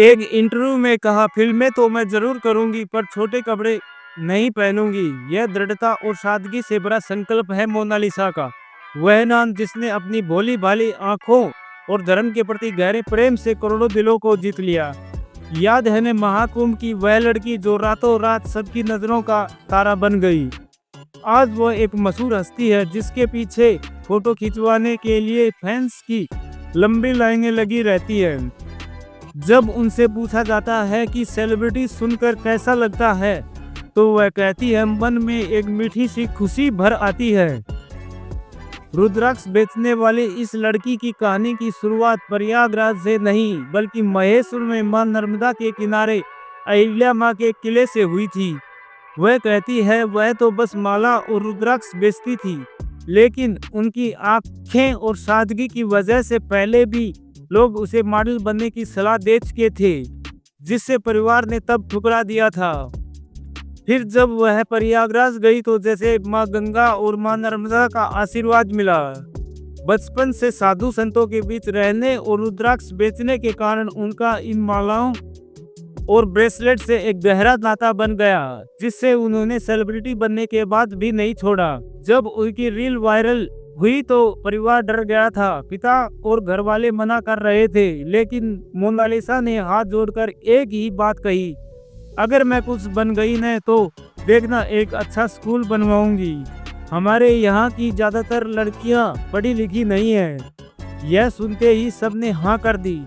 एक इंटरव्यू में कहा, फिल्में तो मैं जरूर करूंगी पर छोटे कपड़े नहीं पहनूंगी। यह दृढ़ता और सादगी से बड़ा संकल्प है मोनालिसा का। वह नाम जिसने अपनी भोली भाली आंखों और धर्म के प्रति गहरे प्रेम से करोड़ों दिलों को जीत लिया। याद है ने महाकुंभ की वह लड़की जो रातों रात सबकी नजरों का तारा बन गई। आज वो एक मशहूर हस्ती है जिसके पीछे फोटो खिंचवाने के लिए फैंस की लंबी लाइनें लगी रहती है। जब उनसे पूछा जाता है कि सेलिब्रिटी सुनकर कैसा लगता है, तो वह कहती है, मन में एक मीठी सी खुशी भर आती है। रुद्राक्ष बेचने वाली इस लड़की की कहानी की शुरुआत प्रयागराज से नहीं बल्कि महेश्वर में मां नर्मदा के किनारे अहिल्या मां के किले से हुई थी। वह कहती है, वह तो बस माला और रुद्राक्ष बेचती थी, लेकिन उनकी आंखें और सादगी की वजह से पहले भी लोग उसे मॉडल बनने की सलाह दे चुके थे, जिससे परिवार ने तब ठुकरा दिया था। फिर जब वह प्रयागराज गई तो जैसे मां गंगा और मां नर्मदा का आशीर्वाद मिला। बचपन से साधु संतों के बीच रहने और रुद्राक्ष बेचने के कारण उनका इन मालाओं और ब्रेसलेट से एक गहरा नाता बन गया, जिससे उन्होंने सेलिब्रिटी बनने के बाद भी नहीं छोड़ा। जब उनकी रील वायरल हुई तो परिवार डर गया था। पिता और घर वाले मना कर रहे थे, लेकिन मोनालिसा ने हाथ जोड़कर एक ही बात कही, अगर मैं कुछ बन गई न तो देखना, एक अच्छा स्कूल बनवाऊंगी। हमारे यहाँ की ज्यादातर लड़कियाँ पढ़ी लिखी नहीं है। यह सुनते ही सबने हाँ कर दी।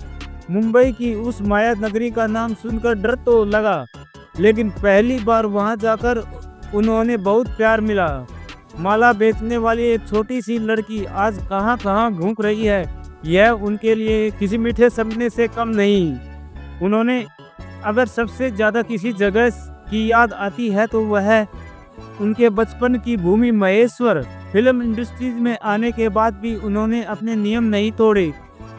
मुंबई की उस माया नगरी का नाम सुनकर डर तो लगा, लेकिन पहली बार वहां जाकर उन्होंने बहुत प्यार मिला। माला बेचने वाली एक छोटी सी लड़की आज कहां कहां घूम रही है, यह उनके लिए किसी मीठे सपने से कम नहीं। उन्होंने अगर सबसे ज्यादा किसी जगह की याद आती है तो वह उनके बचपन की भूमि महेश्वर। फिल्म इंडस्ट्रीज में आने के बाद भी उन्होंने अपने नियम नहीं तोड़े।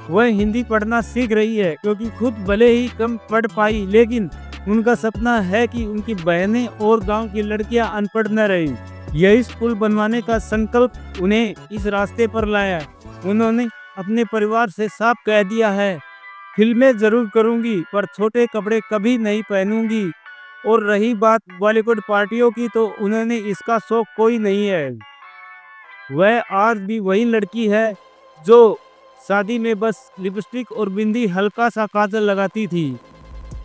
वह हिंदी पढ़ना सीख रही है, क्योंकि खुद भले ही कम पढ़ पाई, लेकिन उनका सपना है कि उनकी बहनें और गांव की लड़कियां अनपढ़ न रहें। यही स्कूल बनवाने का संकल्प उन्हें इस रास्ते पर लाया। उन्होंने अपने परिवार से साफ कह दिया है, फिल्में जरूर करूंगी पर छोटे कपड़े कभी नहीं पहनूंगी। और रही बात बॉलीवुड पार्टियों की, तो उन्होंने इसका शौक कोई नहीं है। वह आज भी वही लड़की है जो शादी में बस लिपस्टिक और बिंदी हल्का सा काजल लगाती थी।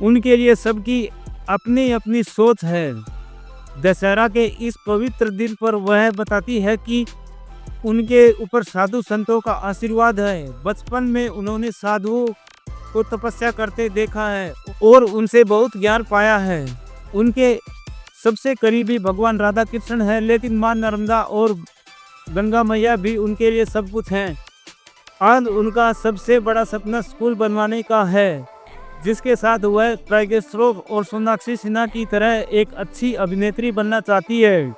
उनके लिए सबकी अपनी अपनी सोच है। दशहरा के इस पवित्र दिन पर वह बताती है कि उनके ऊपर साधु संतों का आशीर्वाद है। बचपन में उन्होंने साधुओं को तपस्या करते देखा है और उनसे बहुत ज्ञान पाया है। उनके सबसे करीबी भगवान राधा कृष्ण है, लेकिन मां नर्मदा और गंगा मैया भी उनके लिए सब कुछ हैं। आज उनका सबसे बड़ा सपना स्कूल बनवाने का है, जिसके साथ वह टाइगर श्रॉफ और सोनाक्षी सिन्हा की तरह एक अच्छी अभिनेत्री बनना चाहती है।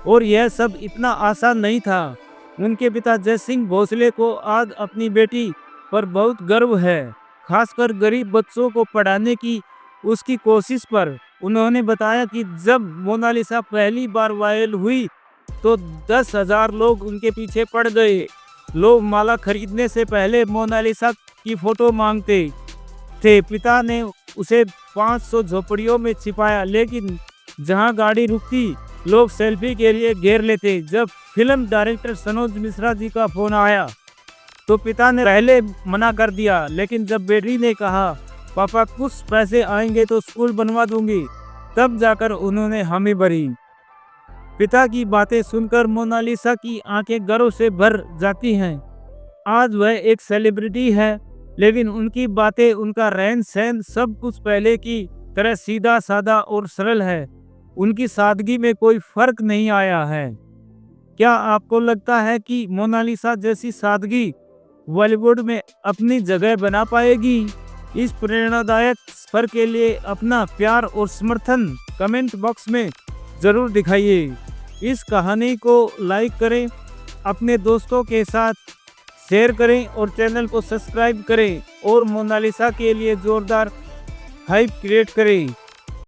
और यह सब इतना आसान नहीं था। उनके पिता जयसिंह भोसले को आज अपनी बेटी पर बहुत गर्व है, खासकर गरीब बच्चों को पढ़ाने की उसकी कोशिश पर। उन्होंने बताया कि जब मोनालिसा पहली बार वायरल हुई तो 10,000 लोग उनके पीछे पड़ गए। लोग माला खरीदने से पहले मोनालिसा की फोटो मांगते थे। पिता ने उसे 500 झोपड़ियों में छिपाया, लेकिन जहां गाड़ी रुकती लोग सेल्फी के लिए घेर लेते। जब फिल्म डायरेक्टर सनोज मिश्रा जी का फोन आया तो पिता ने पहले मना कर दिया, लेकिन जब बेटी ने कहा, पापा कुछ पैसे आएंगे तो स्कूल बनवा दूंगी, तब जाकर उन्होंने हामी भरी। पिता की बातें सुनकर मोनालिसा की आंखें गर्व से भर जाती हैं। आज वह एक सेलिब्रिटी है, लेकिन उनकी बातें, उनका रहन सहन सब कुछ पहले की तरह सीधा साधा और सरल है। उनकी सादगी में कोई फर्क नहीं आया है। क्या आपको लगता है कि मोनालिसा जैसी सादगी बॉलीवुड में अपनी जगह बना पाएगी? इस प्रेरणादायक सफर के लिए अपना प्यार और समर्थन कमेंट बॉक्स में जरूर दिखाइए। इस कहानी को लाइक करें, अपने दोस्तों के साथ शेयर करें और चैनल को सब्सक्राइब करें और मोनालिसा के लिए जोरदार हाइप क्रिएट करें।